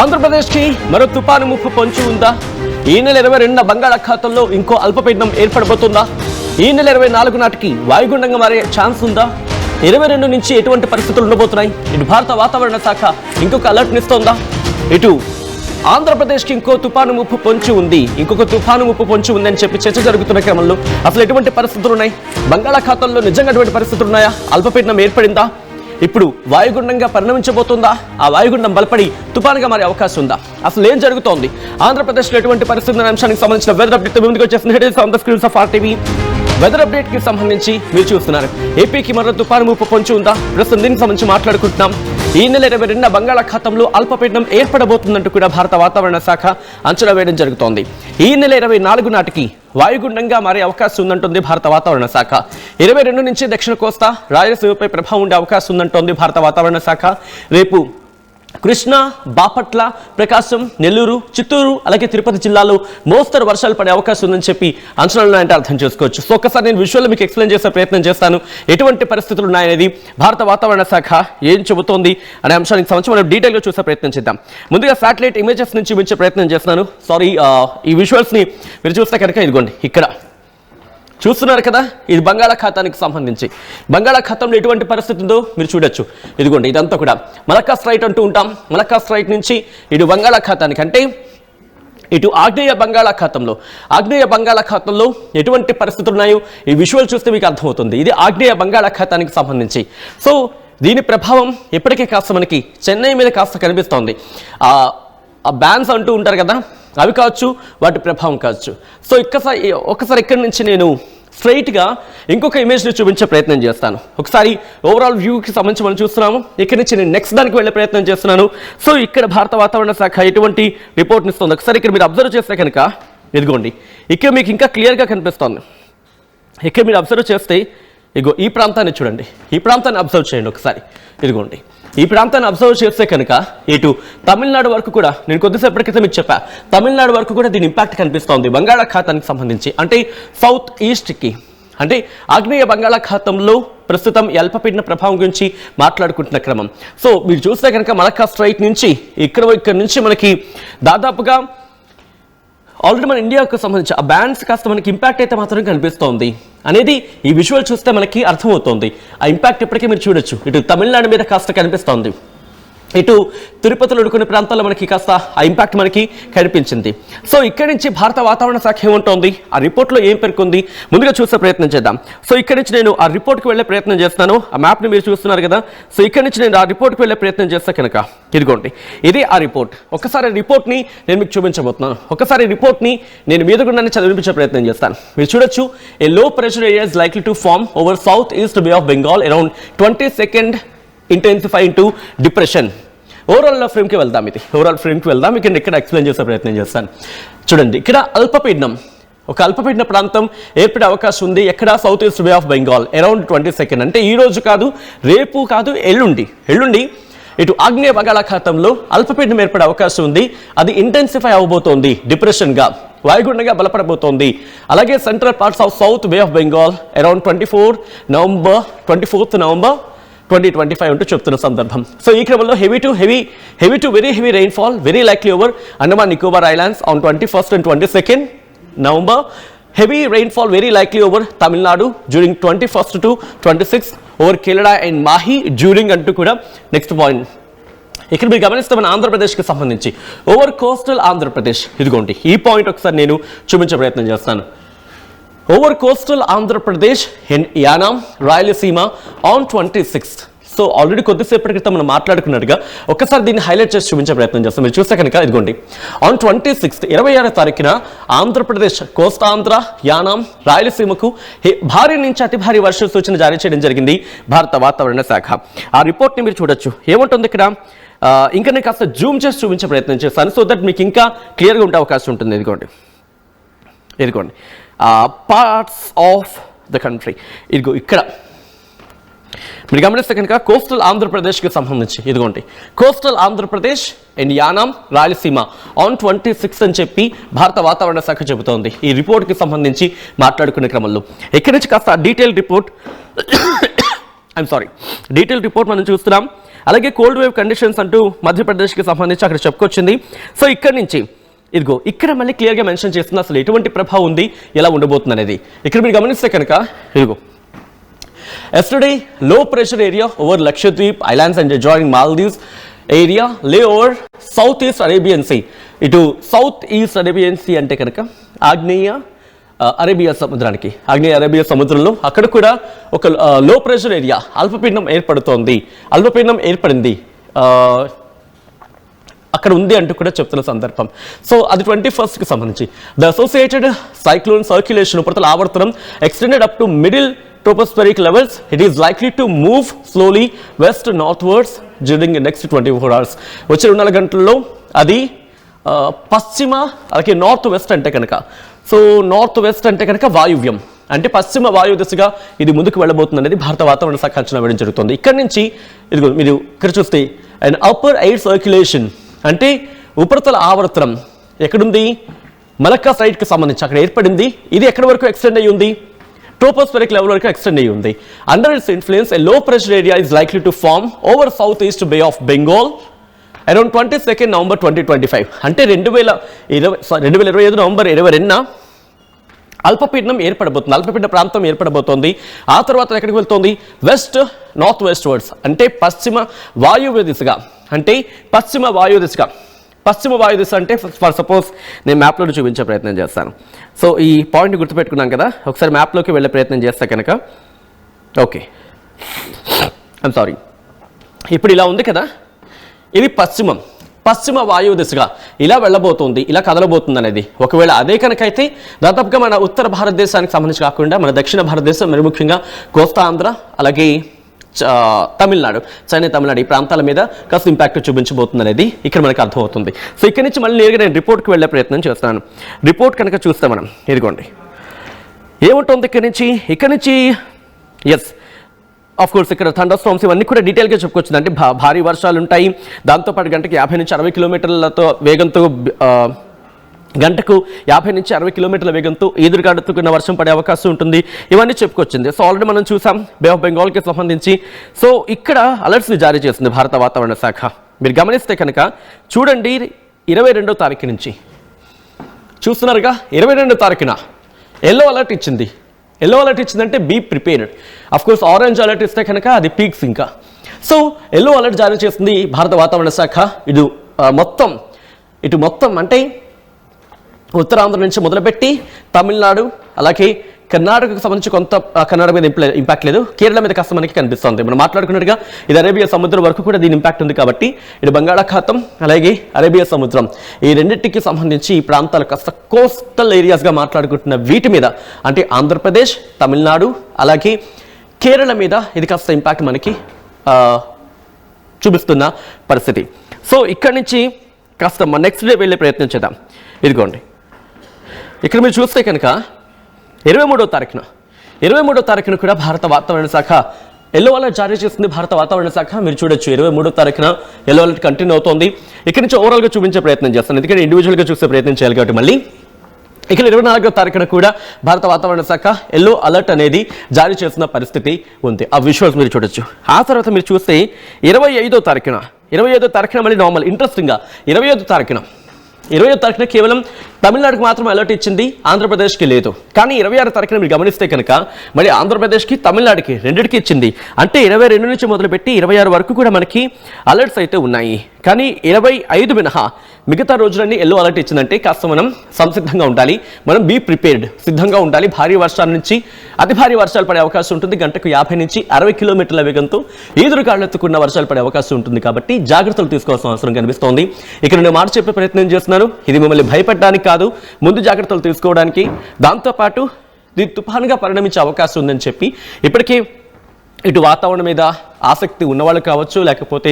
ఆంధ్రప్రదేశ్కి మరో తుపాను ముప్పు పొంచి ఉందా? ఈ నెల 22న బంగాళాఖాతంలో ఇంకో అల్పపీడనం ఏర్పడబోతుందా? ఈ నెల 24 నాటికి వాయుగుండంగా మారే ఛాన్స్ ఉందా? 22 నుంచి ఎటువంటి పరిస్థితులు ఉండబోతున్నాయి? ఇటు భారత వాతావరణ శాఖ ఇంకొక అలర్ట్ నిస్తోందా? ఇటు ఆంధ్రప్రదేశ్కి ఇంకో తుపాను ముప్పు పొంచి ఉంది, ఇంకొక తుపాను ముప్పు పొంచి ఉందని చెప్పి చర్చ జరుగుతున్న క్రమంలో అసలు ఎటువంటి పరిస్థితులు ఉన్నాయి? బంగాళాఖాతంలో నిజంగా ఎటువంటి పరిస్థితులు ఉన్నాయా? అల్పపీడనం ఏర్పడిందా? ఇప్పుడు వాయుగుండంగా పరిణమించబోతుందా? ఆ వాయుగుండం బలపడి తుపానుగా మారే అవకాశం ఉందా? అసలు ఏం జరుగుతోంది? ఆంధ్రప్రదేశ్లో ఎటువంటి పరిస్థితి అనే అంశానికి సంబంధించిన వెదర్ అప్డేట్ ముందుకు వచ్చేసిన head on the screens of RTV. Weather update కి సంబంధించి మీరు చూస్తున్నారు. ఏపీకి మరో తుపాను ముప్పు పొంచి ఉందా? ప్రస్తుతం దీనికి సంబంధించి మాట్లాడుకుంటున్నాం. ఈ నెల 22న బంగాళాఖాతంలో అల్పపీడనం ఏర్పడబోతుందంటూ కూడా భారత వాతావరణ శాఖ అంచనా వేయడం జరుగుతోంది. ఈ నెల 24 నాటికి వాయుగుండంగా మారే అవకాశం ఉందంటుంది భారత వాతావరణ శాఖ. 22 నుంచి దక్షిణ కోస్తా రాయలసీమపై ప్రభావం ఉండే అవకాశం ఉందంటోంది భారత వాతావరణ శాఖ. రేపు కృష్ణా, బాపట్ల, ప్రకాశం, నెల్లూరు, చిత్తూరు అలాగే తిరుపతి జిల్లాలో మోస్తరు వర్షాలు పడే అవకాశం ఉందని చెప్పి అంచనాలు ఉన్నాయంటే అర్థం చేసుకోవచ్చు. సో ఒక్కసారి నేను విజువల్ మీకు ఎక్స్ప్లెయిన్ చేసే ప్రయత్నం చేస్తాను. ఎటువంటి పరిస్థితులు ఉన్నాయనేది భారత వాతావరణ శాఖ ఏం చెబుతోంది అనే అంశానికి సంబంధించి మనం డీటెయిల్గా చూసే ప్రయత్నం చేద్దాం. ముందుగా శాటిలైట్ ఇమేజెస్ నుంచి చూపించే ప్రయత్నం చేస్తున్నాను. సారీ, ఈ విజువల్స్ని మీరు చూస్తే కనుక ఇదిగోండి ఇక్కడ చూస్తున్నారు కదా, ఇది బంగాళాఖాతానికి సంబంధించి. బంగాళాఖాతంలో ఎటువంటి పరిస్థితి ఉందో మీరు చూడొచ్చు. ఇదిగోండి ఇదంతా కూడా మలక్కా స్ట్రైట్ అంటూ ఉంటాం. మలక్కా స్ట్రైట్ నుంచి ఇటు బంగాళాఖాతానికి, అంటే ఇటు ఆగ్నేయ బంగాళాఖాతంలో ఎటువంటి పరిస్థితులు ఉన్నాయో ఈ విజువల్ చూస్తే మీకు అర్థమవుతుంది. ఇది ఆగ్నేయ బంగాళాఖాతానికి సంబంధించి. సో దీని ప్రభావం ఎప్పటికీ కాస్త మనకి చెన్నై మీద కాస్త కనిపిస్తోంది. ఆ బ్యాన్స్ అంటూ ఉంటారు కదా, అవి కావచ్చు, వాటి ప్రభావం కావచ్చు. సో ఒక్కసారి ఇక్కడి నుంచి నేను స్ట్రైట్గా ఇంకొక ఇమేజ్ని చూపించే ప్రయత్నం చేస్తాను. ఒకసారి ఓవరాల్ వ్యూకి సంబంధించి మనం చూస్తున్నాము. ఇక్కడి నుంచి నేను నెక్స్ట్ దానికి వెళ్ళే ప్రయత్నం చేస్తున్నాను. సో ఇక్కడ భారత వాతావరణ శాఖ ఎటువంటి రిపోర్ట్ని ఇస్తుంది ఒకసారి ఇక్కడ మీరు అబ్జర్వ్ చేస్తే కనుక ఇదిగోండి ఇక్కడ మీకు ఇంకా క్లియర్గా కనిపిస్తుంది. ఇక్కడ మీరు అబ్జర్వ్ చేస్తే ఇగో ఈ ప్రాంతాన్ని చూడండి, ఈ ప్రాంతాన్ని అబ్జర్వ్ చేయండి ఒకసారి. ఇదిగోండి ఈ ప్రాంతాన్ని అబ్జర్వ్ చేస్తే కనుక ఇటు తమిళనాడు వరకు కూడా, నేను కొద్దిసేపటి క్రితం మీకు చెప్పా, తమిళనాడు వరకు కూడా దీని ఇంపాక్ట్ కనిపిస్తోంది బంగాళాఖాతానికి సంబంధించి. అంటే సౌత్ ఈస్ట్కి, అంటే ఆగ్నేయ బంగాళాఖాతంలో ప్రస్తుతం అల్పపీడన ప్రభావం గురించి మాట్లాడుకుంటున్న క్రమం. సో మీరు చూస్తే కనుక మలక్కా స్ట్రైట్ నుంచి ఇక్కడ నుంచి మనకి దాదాపుగా ఆల్రెడీ మన ఇండియాకు సంబంధించి ఆ బ్యాండ్స్ కాస్త మనకి ఇంపాక్ట్ అయితే మాత్రం కనిపిస్తోంది అనేది ఈ విజువల్ చూస్తే మనకి అర్థమవుతోంది. ఆ ఇంపాక్ట్ ఇప్పటికీ మీరు చూడొచ్చు. ఇటు తమిళనాడు మీద కాస్త కనిపిస్తోంది, ఇటు తిరుపతిలో కొన్ని ప్రాంతాల్లో మనకి కాస్త ఆ ఇంపాక్ట్ మనకి కనిపించింది. సో ఇక్కడి నుంచి భారత వాతావరణ శాఖ ఏముంటోంది, ఆ రిపోర్ట్లో ఏం పేర్కొంది ముందుగా చూసే ప్రయత్నం చేద్దాం. సో ఇక్కడి నుంచి నేను ఆ రిపోర్ట్కి వెళ్ళే ప్రయత్నం చేస్తాను. ఆ మ్యాప్ని మీరు చూస్తున్నారు కదా. సో ఇక్కడి నుంచి నేను ఆ రిపోర్ట్కి వెళ్ళే ప్రయత్నం చేస్తే కనుక ఇదిగోండి ఇది ఆ రిపోర్ట్. ఒకసారి రిపోర్ట్ని నేను మీకు చూపించబోతున్నాను. ఒకసారి రిపోర్ట్ని నేను మీద గుండానే చదివించే ప్రయత్నం చేస్తాను. మీరు చూడొచ్చు, a low pressure area is likely to form over south east bay of Bengal around 22nd intensify into depression. Overall ఫ్రేమ్కి వెళ్దాం. ఓవరాల్ ఫ్రేమ్కి వెళ్దాం. ఇక్కడ ఎక్స్ప్లెయిన్ చేసే ప్రయత్నం చేస్తాను. చూడండి ఇక్కడ ఒక అల్పపీడన ప్రాంతం ఏర్పడే అవకాశం ఉంది. ఎక్కడ? South east bay of Bengal around 22nd, అంటే ఈ రోజు కాదు, రేపు కాదు, ఎల్లుండి ఇటు ఆగ్నేయ బంగాళాఖాతంలో అల్పపీడనం ఏర్పడే అవకాశం ఉంది. అది ఇంటెన్సిఫై అవబోతోంది, డిప్రెషన్గా, వాయుగుండంగా బలపడబోతోంది. అలాగే central parts of south bay of Bengal around 24th November 2025 అంటూ చెప్తున్న సందర్భం. సో ఈ క్రమంలో heavy to very heavy rainfall very likely over Andaman Nicobar islands on 21st and 22nd November. Heavy rainfall very likely over Tamil Nadu during 21st to 26th, over Kerala and Mahi during అంటూ కూడా next point. ఇక్కడ మీరు గమనిస్తే మన ఆంధ్రప్రదేశ్కి సంబంధించి over coastal Andhra Pradesh, ఇదిగోండి ఈ పాయింట్ ఒకసారి నేను చూపించే ప్రయత్నం చేస్తాను. Over coastal Andhra Pradesh and Yanam, Rayalaseema on 26th. So already కొద్దిసేపటి క్రితం మనం మాట్లాడుకున్నట్టుగా ఒక్కసారి దీన్ని హైలైట్ చేసి చూపించే ప్రయత్నం చేస్తాం. మీరు చూస్తే కనుక ఇదిగోండి ఆన్ 26th 26వ తారీఖున ఆంధ్రప్రదేశ్, కోస్తాంధ్ర, యానాం, రాయలసీమకు భారీ నుంచి అతి భారీ వర్ష సూచన జారీ చేయడం జరిగింది భారత వాతావరణ శాఖ. ఆ రిపోర్ట్ని మీరు చూడొచ్చు. ఏముంటుంది ఇక్కడ, ఇంకా నేను కాస్త జూమ్ చేసి చూపించే ప్రయత్నం చేస్తాను సో దట్ మీకు ఇంకా క్లియర్గా ఉండే అవకాశం ఉంటుంది. ఇదిగోండి పార్ట్స్ ఆఫ్ ద కంట్రీ. ఇదిగో ఇక్కడ మీరు గమనిస్తే కనుక కోస్టల్ ఆంధ్రప్రదేశ్కి సంబంధించి ఇదిగోండి coastal Andhra Pradesh and Yanam, Rayalaseema on 26th అని చెప్పి భారత వాతావరణ శాఖ చెబుతోంది ఈ రిపోర్ట్కి సంబంధించి మాట్లాడుకునే క్రమంలో. ఇక్కడి నుంచి కాస్త డీటెయిల్ రిపోర్ట్ మనం చూస్తున్నాం. అలాగే కోల్డ్ వేవ్ కండిషన్స్ అంటూ మధ్యప్రదేశ్కి సంబంధించి అక్కడ చెప్పుకొచ్చింది. సో ఇక్కడ నుంచి ఇదిగో ఇక్కడ మళ్ళీ క్లియర్గా మెన్షన్ చేస్తుంది అసలు ఎటువంటి ప్రభావం ఉంది, ఎలా ఉండబోతుంది అనేది. ఇక్కడ మీరు గమనిస్తే కనుక ఇదిగో yesterday low pressure area over Lakshadweep Islands and adjoining Maldives area lay over Southeast Arabian Sea. ఇటు సౌత్ ఈస్ట్ అరేబియన్ సీ అంటే కనుక ఆగ్నేయ అరేబియా సముద్రానికి, ఆగ్నేయ అరేబియా సముద్రంలో అక్కడ కూడా ఒక లో ప్రెషర్ ఏరియా అల్పపీడనం ఏర్పడుతోంది, అల్పపీడనం ఏర్పడింది అక్కడ ఉంది అంటూ కూడా చెప్తున్న సందర్భం. సో అది 21st సంబంధించి ద అసోసియేటెడ్ సైక్లోన్ సర్క్యులేషన్ ఉపరితల ఆవర్తనం extended up to middle tropospheric levels. It is likely to move slowly west northwards during the next 24 hours. వచ్చే 24 గంటల్లో అది పశ్చిమ అలాగే నార్త్ వెస్ట్ అంటే కనుక, సో నార్త్ వెస్ట్ అంటే కనుక వాయువ్యం అంటే పశ్చిమ వాయు దిశగా ఇది ముందుకు వెళ్ళబోతుంది అనేది భారత వాతావరణ శాఖ అంచనా వేయడం జరుగుతుంది. ఇక్కడ నుంచి ఇది మీరు ఇక్కడ చూస్తే అండ్ అప్పర్ ఎయిర్ సర్క్యులేషన్ అంటే ఉపరితల ఆవర్తనం ఎక్కడుంది, మలక్కా సైడ్కి సంబంధించి అక్కడ ఏర్పడింది. ఇది ఎక్కడి వరకు ఎక్స్టెండ్ అయ్యి ఉంది, tropospheric level వరకు ఎక్స్టెండ్ అయ్యి ఉంది. Under it's influence a low pressure area is likely to form over south east bay of Bengal around 22 November 2025. అంటే 2025 నవంబర్ 22న అల్పపీడనం ఏర్పడబోతుంది, అల్పపీడన ప్రాంతం ఏర్పడబోతోంది. ఆ తర్వాత ఎక్కడికి వెళ్తోంది, వెస్ట్ నార్త్ వెస్ట్ వర్డ్స్ అంటే పశ్చిమ వాయువ్య దిశగా, అంటే పశ్చిమ వాయు దిశగా. పశ్చిమ వాయు దిశ అంటే ఫర్ సపోజ్ నేను మ్యాప్లో చూపించే ప్రయత్నం చేస్తాను. సో ఈ పాయింట్ గుర్తుపెట్టుకున్నాం కదా, ఒకసారి మ్యాప్లోకి వెళ్ళే ప్రయత్నం చేస్తే కనుక ఓకే ఐమ్ సారీ, ఇప్పుడు ఇలా ఉంది కదా, ఇది పశ్చిమ వాయువు దిశగా ఇలా వెళ్ళబోతుంది, ఇలా కదలబోతుంది అనేది. ఒకవేళ అదే కనుకైతే దాదాపుగా మన ఉత్తర భారతదేశానికి సంబంధించి కాకుండా మన దక్షిణ భారతదేశం మరి ముఖ్యంగా కోస్తా ఆంధ్ర అలాగే తమిళనాడు, చైనా తమిళనాడు ఈ ప్రాంతాల మీద కాస్త ఇంపాక్ట్ చూపించబోతుంది అనేది ఇక్కడ మనకు అర్థమవుతుంది. సో ఇక్కడ నుంచి మళ్ళీ నేరుగా నేను రిపోర్ట్కి వెళ్ళే ప్రయత్నం చేస్తాను. రిపోర్ట్ కనుక చూస్తే మనం ఇదిగోండి ఏముంటుంది ఇక్కడ నుంచి ఎస్ ఆఫ్ కోర్స్ ఇక్కడ థండర్ స్టార్మ్స్ ఇవన్నీ కూడా డీటెయిల్గా చెప్పుకొచ్చింది. అంటే భారీ వర్షాలు ఉంటాయి, దాంతోపాటు గంటకి 50 నుంచి 60 కిలోమీటర్లతో వేగంతో గంటకు 50 నుంచి 60 కిలోమీటర్ల వేగంతో ఎదురుగాడుతున్న వర్షం పడే అవకాశం ఉంటుంది. ఇవన్నీ చెప్పుకొచ్చింది. సో ఆల్రెడీ మనం చూసాం బే ఆఫ్ బెంగాల్కి సంబంధించి. సో ఇక్కడ అలర్ట్స్ని జారీ చేస్తుంది భారత వాతావరణ శాఖ. మీరు గమనిస్తే కనుక చూడండి 22వ తారీఖు నుంచి చూస్తున్నారుగా, 22వ తారీఖున ఎల్లో అలర్ట్ ఇచ్చింది. ఎల్లో అలర్ట్ ఇచ్చిందంటే be prepared. Of course orange alert ఇస్తే కనుక అది పీక్స్ ఇంకా. సో ఎల్లో అలర్ట్ జారీ చేస్తుంది భారత వాతావరణ శాఖ. ఇటు మొత్తం అంటే ఉత్తరాంధ్ర నుంచి మొదలుపెట్టి తమిళనాడు అలాగే కర్ణాటకకు సంబంధించి కొంత కర్ణాటక మీద ఇంపాక్ట్ లేదు, కేరళ మీద కాస్త మనకి కనిపిస్తుంది. మనం మాట్లాడుకున్నట్టుగా ఇది అరేబియా సముద్రం వరకు కూడా దీని ఇంపాక్ట్ ఉంది కాబట్టి ఇటు బంగాళాఖాతం అలాగే అరేబియా సముద్రం ఈ రెండింటికి సంబంధించి ఈ ప్రాంతాలు కాస్త కోస్టల్ ఏరియాస్గా మాట్లాడుకుంటున్న వీటి మీద అంటే ఆంధ్రప్రదేశ్, తమిళనాడు అలాగే కేరళ మీద ఇది కాస్త ఇంపాక్ట్ మనకి చూపిస్తున్న పరిస్థితి. సో ఇక్కడి నుంచి కాస్త నెక్స్ట్ డే వెళ్ళే ప్రయత్నం చేద్దాం. ఇదిగోండి ఇక్కడ మీరు చూస్తే కనుక 23వ తారీఖున కూడా భారత వాతావరణ శాఖ ఎల్లో అలర్ట్ జారీ చేస్తుంది. భారత వాతావరణ శాఖ మీరు చూడొచ్చు 23వ తారీఖున ఎల్లో అలర్ట్ కంటిన్యూ అవుతుంది. ఇక్కడ నుంచి ఓవరాల్గా చూపించే ప్రయత్నం చేస్తాను, ఎందుకంటే ఇండివిజువల్గా చూసే ప్రయత్నం చేయాలి కాబట్టి. మళ్ళీ ఇక్కడ 24వ తారీఖున కూడా భారత వాతావరణ శాఖ ఎల్లో అలర్ట్ అనేది జారీ చేస్తున్న పరిస్థితి ఉంది. ఆ విజువల్స్ మీరు చూడొచ్చు. ఆ తర్వాత మీరు చూస్తే 25వ తారీఖున మళ్ళీ నార్మల్ ఇంట్రెస్టింగ్గా 25వ తారీఖున కేవలం తమిళనాడుకు మాత్రం అలర్ట్ ఇచ్చింది, ఆంధ్రప్రదేశ్కి లేదు. కానీ 26వ తారీఖున మీరు గమనిస్తే కనుక మళ్ళీ ఆంధ్రప్రదేశ్కి తమిళనాడుకి రెండింటికి ఇచ్చింది. అంటే 22 నుంచి మొదలుపెట్టి 26 వరకు కూడా మనకి అలర్ట్స్ అయితే ఉన్నాయి. కానీ 25 మినహా మిగతా రోజులన్నీ ఎల్లో అలర్ట్ ఇచ్చిందంటే కాస్త మనం సంసిద్ధంగా ఉండాలి, మనం బీ ప్రిపేర్డ్, సిద్ధంగా ఉండాలి. భారీ వర్షాల నుంచి అతి భారీ వర్షాలు పడే అవకాశం ఉంటుంది. గంటకు 50 నుంచి 60 కిలోమీటర్ల వేగంతో ఎదురుగాళ్లెత్తుకున్న వర్షాలు పడే అవకాశం ఉంటుంది. కాబట్టి జాగ్రత్తలు తీసుకోవాల్సిన అవసరం కనిపిస్తోంది. ఇక్కడ నేను మాట చెప్పే ప్రయత్నం చేస్తున్నాను, ఇది మిమ్మల్ని భయపెట్టడానికి కాదు, ముందు జాగ్రత్తలు తీసుకోవడానికి. దాంతోపాటు ఇది తుఫానుగా పరిణమించే అవకాశం ఉందని చెప్పి ఇప్పటికే ఇటు వాతావరణం మీద ఆసక్తి ఉన్నవాళ్ళు కావచ్చు, లేకపోతే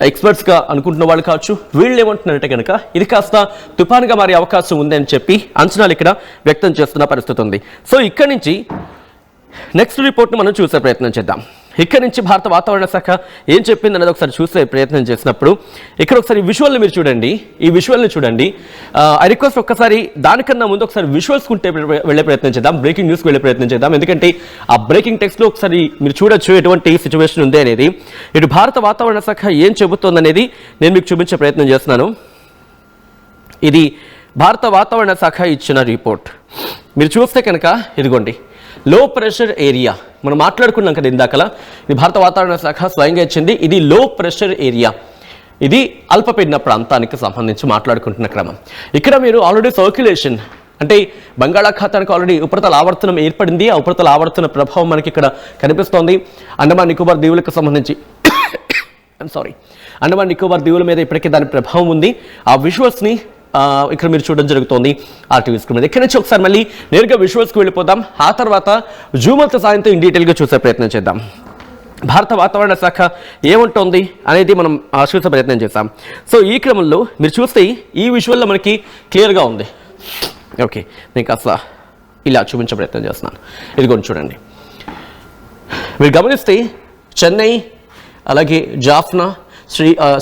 ఎక్స్పర్ట్స్గా అనుకుంటున్న వాళ్ళు కావచ్చు, వీళ్ళు ఏమంటున్నారంటే కనుక ఇది కాస్త తుఫానుగా మారే అవకాశం ఉందని చెప్పి అంచనాలు ఇక్కడ వ్యక్తం చేస్తున్న పరిస్థితి ఉంది. సో ఇక్కడి నుంచి నెక్స్ట్ రిపోర్ట్ను మనం చూసే ప్రయత్నం చేద్దాం. ఇక్కడ నుంచి భారత వాతావరణ శాఖ ఏం చెప్పింది అనేది ఒకసారి చూసే ప్రయత్నం చేసినప్పుడు ఇక్కడ ఒకసారి విజువల్ని మీరు చూడండి, ఈ విజువల్ని చూడండి. ఐ రిక్వెస్ట్ ఒక్కసారి దానికన్నా ముందు ఒకసారి విజువల్స్ కుంటే వెళ్ళే ప్రయత్నం చేద్దాం, బ్రేకింగ్ న్యూస్కి వెళ్ళే ప్రయత్నం చేద్దాం. ఎందుకంటే ఆ బ్రేకింగ్ టెక్స్ట్లో ఒకసారి మీరు చూడొచ్చు ఎటువంటి సిచ్యువేషన్ ఉంది అనేది. ఇటు భారత వాతావరణ శాఖ ఏం చెబుతోంది అనేది నేను మీకు చూపించే ప్రయత్నం చేస్తున్నాను. ఇది భారత వాతావరణ శాఖ ఇచ్చిన రిపోర్ట్. మీరు చూస్తే కనుక ఇదిగోండి, లో ప్రెషర్ ఏరియా మనం మాట్లాడుకున్నాం కదా ఇందాకలా, ఇది భారత వాతావరణ శాఖ స్వయంగా ఇచ్చింది. ఇది లో ప్రెషర్ ఏరియా, ఇది అల్పపీడన ప్రాంతానికి సంబంధించి మాట్లాడుకుంటున్న క్రమం. ఇక్కడ మీరు ఆల్రెడీ సర్క్యులేషన్ అంటే బంగాళాఖాతానికి ఆల్రెడీ ఉపరితల ఆవర్తనం ఏర్పడింది. ఆ ఉపరితల ఆవర్తన ప్రభావం మనకి ఇక్కడ కనిపిస్తోంది. అండమాన్ నికోబార్ దీవులకు సంబంధించి అండమాన్ నికోబార్ దీవుల మీద ఇప్పటికే దాని ప్రభావం ఉంది. ఆ విజువల్స్ని ఇక్కడ మీరు చూడడం జరుగుతోంది ఆర్టీవీ స్క్రీన్ మీద. ఇక్కడ నుంచి ఒకసారి మళ్ళీ నేరుగా విజువల్స్కి వెళ్ళిపోదాం. ఆ తర్వాత జూమర్తో సాయంతో ఇన్ డీటెయిల్గా చూసే ప్రయత్నం చేద్దాం. భారత వాతావరణ శాఖ ఏముంటోంది అనేది మనం చూసే ప్రయత్నం చేద్దాం. సో ఈ క్రమంలో మీరు చూస్తే ఈ విజువల్లో మనకి క్లియర్గా ఉంది. ఓకే, మీకు అసలు ఇలా చూపించే ప్రయత్నం చేస్తున్నాను. ఇదిగోండి చూడండి, మీరు గమనిస్తే చెన్నై, అలాగే జాఫ్నా,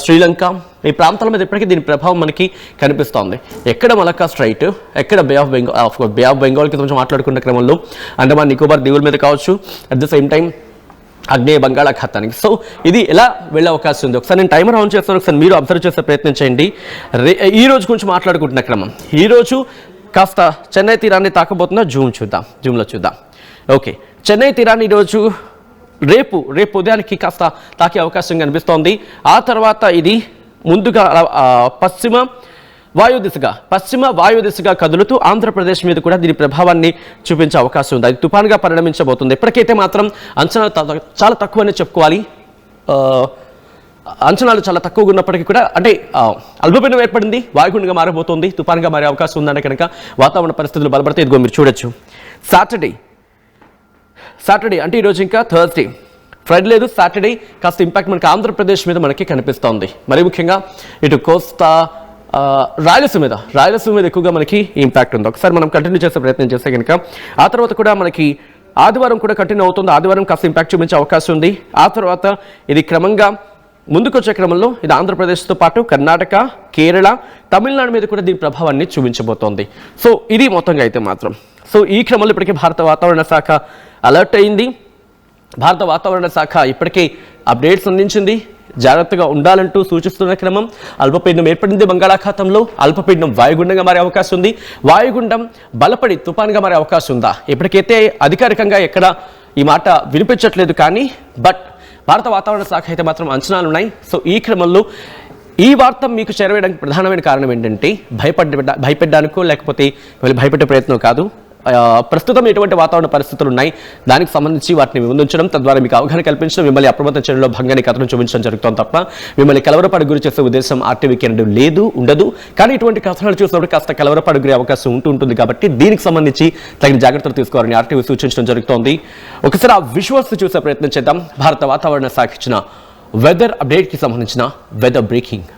శ్రీలంక ఈ ప్రాంతాల మీద ఇప్పటికీ దీని ప్రభావం మనకి కనిపిస్తోంది. ఎక్కడ మలక్కా స్ట్రైట్, ఎక్కడ బే ఆఫ్ బెంగాల్కి కొంచెం మాట్లాడుకున్న క్రమంలో అండమాన్ నికోబార్ దీవుల మీద కావచ్చు, అట్ ద సేమ్ టైం ఆగ్నేయ బంగాళాఖాతానికి. సో ఇది ఎలా వెళ్ళే అవకాశం ఉంది. ఒకసారి నేను టైమర్ ఆన్ చేస్తాను, ఒకసారి మీరు అబ్జర్వ్ చేసే ప్రయత్నం చేయండి. ఈ రోజు గురించి మాట్లాడుకుంటున్న క్రమం, ఈ రోజు కాస్త చెన్నై తీరాన్ని తాకబోతున్న జూమ్లో చూద్దాం. ఓకే, చెన్నై తీరాన్ని ఈరోజు రేపు ఉదయానికి కాస్త తాకే అవకాశం కనిపిస్తోంది. ఆ తర్వాత ఇది ముందుగా పశ్చిమ వాయు దిశగా కదులుతూ ఆంధ్రప్రదేశ్ మీద కూడా దీని ప్రభావాన్ని చూపించే అవకాశం ఉంది. అది తుఫాన్గా పరిణమించబోతుంది. ఇప్పటికైతే మాత్రం అంచనాలు చాలా తక్కువనే చెప్పుకోవాలి. అంచనాలు చాలా తక్కువగా ఉన్నప్పటికీ కూడా అంటే అల్పపీడనం ఏర్పడింది, వాయుగుండంగా మారబోతోంది, తుఫాన్గా మారే అవకాశం ఉందంటే కనుక వాతావరణ పరిస్థితులు బలపడితే ఇదిగో మీరు చూడొచ్చు. సాటర్డే అంటే ఈరోజు ఇంకా థర్స్డే, ఫ్రైడే లేదు, సాటర్డే కాస్త ఇంపాక్ట్ మనకి ఆంధ్రప్రదేశ్ మీద మనకి కనిపిస్తోంది. మరి ముఖ్యంగా ఇటు కోస్తా రాయలసీమ మీద ఎక్కువగా మనకి ఇంపాక్ట్ ఉంది. ఒకసారి మనం కంటిన్యూ చేసే ప్రయత్నం చేస్తే కనుక ఆ తర్వాత కూడా మనకి ఆదివారం కూడా కంటిన్యూ అవుతుంది. ఆదివారం కాస్త ఇంపాక్ట్ చూపించే అవకాశం ఉంది. ఆ తర్వాత ఇది క్రమంగా ముందుకొచ్చే క్రమంలో ఇది ఆంధ్రప్రదేశ్తో పాటు కర్ణాటక, కేరళ, తమిళనాడు మీద కూడా దీని ప్రభావాన్ని చూపించబోతోంది. సో ఇది మొత్తంగా అయితే మాత్రం సో ఈ క్రమంలో ఇప్పటికీ భారత వాతావరణ శాఖ అలర్ట్ అయింది. భారత వాతావరణ శాఖ ఇప్పటికే అప్డేట్స్ అందించింది. జాగ్రత్తగా ఉండాలంటూ సూచిస్తున్న క్రమం. అల్పపీడనం ఏర్పడింది బంగాళాఖాతంలో, అల్పపీడనం వాయుగుండంగా మారే అవకాశం ఉంది. వాయుగుండం బలపడి తుఫాన్గా మారే అవకాశం ఉందా? ఇప్పటికైతే అధికారికంగా ఎక్కడ ఈ మాట వినిపించట్లేదు, కానీ బట్ భారత వాతావరణ శాఖ అయితే మాత్రం అంచనాలు ఉన్నాయి. సో ఈ క్రమంలో ఈ వార్త మీకు చేరవేయడానికి ప్రధానమైన కారణం ఏంటంటే భయపెట్టడానికో లేకపోతే భయపెట్టే ప్రయత్నం కాదు. ప్రస్తుతం ఎటువంటి వాతావరణ పరిస్థితులు ఉన్నాయి దానికి సంబంధించి వాటిని ముందుంచడం, తద్వారా మీకు అవగాహన కల్పించడం, మిమ్మల్ని అప్రమత్తం చేయడంలో భంగాన్ని కథను చూపించడం జరుగుతుంది తప్ప మిమ్మల్ని కలవరపాటు గురి చేసే ఉద్దేశం ఆర్టీవీకి ఉండదు. కానీ ఇటువంటి కథనాలు చూసినప్పుడు కాస్త కలవరపాటు గురి అవకాశం ఉంటుంది. కాబట్టి దీనికి సంబంధించి తగిన జాగ్రత్తలు తీసుకోవాలని ఆర్టీవీ సూచించడం జరుగుతోంది. ఒకసారి ఆ విజువల్స్ చూసే ప్రయత్నం చేద్దాం. భారత వాతావరణ శాఖ ఇచ్చిన వెదర్ అప్డేట్కి సంబంధించిన వెదర్ బ్రేకింగ్.